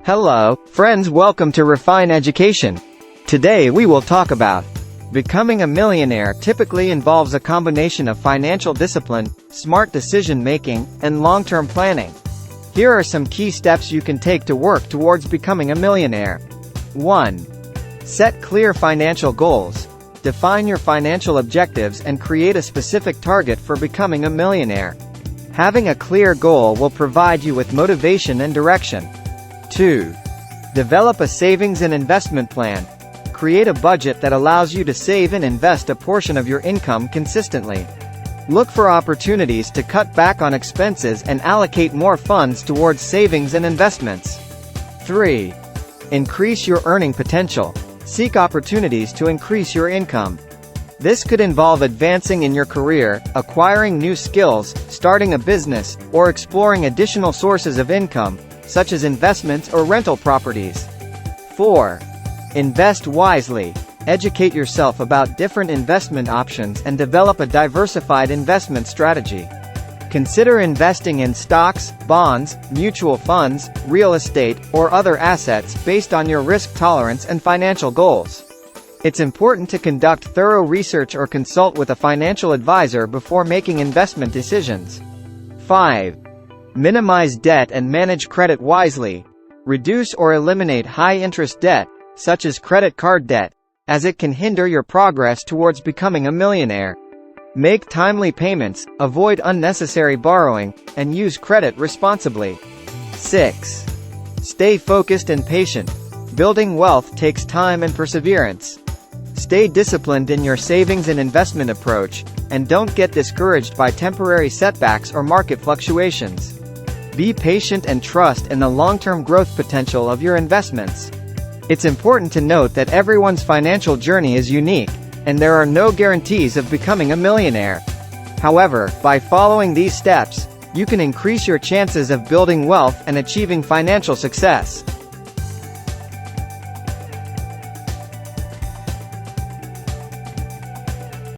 Hello, friends, welcome to Refine Education. Today we will talk about becoming a millionaire. Typically involves a combination of financial discipline, smart decision-making, and long-term planning. Here are some key steps you can take to work towards becoming a millionaire. 1. Set clear financial goals. Define your financial objectives and create a specific target for becoming a millionaire. Having a clear goal will provide you with motivation and direction. 2. Develop a savings and investment plan. Create a budget that allows you to save and invest a portion of your income consistently. Look for opportunities to cut back on expenses and allocate more funds towards savings and investments. 3. Increase your earning potential. Seek opportunities to increase your income. This could involve advancing in your career, acquiring new skills, starting a business, or exploring additional sources of income, such as investments or rental properties. 4. Invest wisely. Educate yourself about different investment options and develop a diversified investment strategy. Consider investing in stocks, bonds, mutual funds, real estate, or other assets based on your risk tolerance and financial goals. It's important to conduct thorough research or consult with a financial advisor before making investment decisions. 5. Minimize debt and manage credit wisely. Reduce or eliminate high-interest debt, such as credit card debt, as it can hinder your progress towards becoming a millionaire. Make timely payments, avoid unnecessary borrowing, and use credit responsibly. 6. Stay focused and patient. Building wealth takes time and perseverance. Stay disciplined in your savings and investment approach, and don't get discouraged by temporary setbacks or market fluctuations. Be patient and trust in the long-term growth potential of your investments. It's important to note that everyone's financial journey is unique, and there are no guarantees of becoming a millionaire. However, by following these steps, you can increase your chances of building wealth and achieving financial success.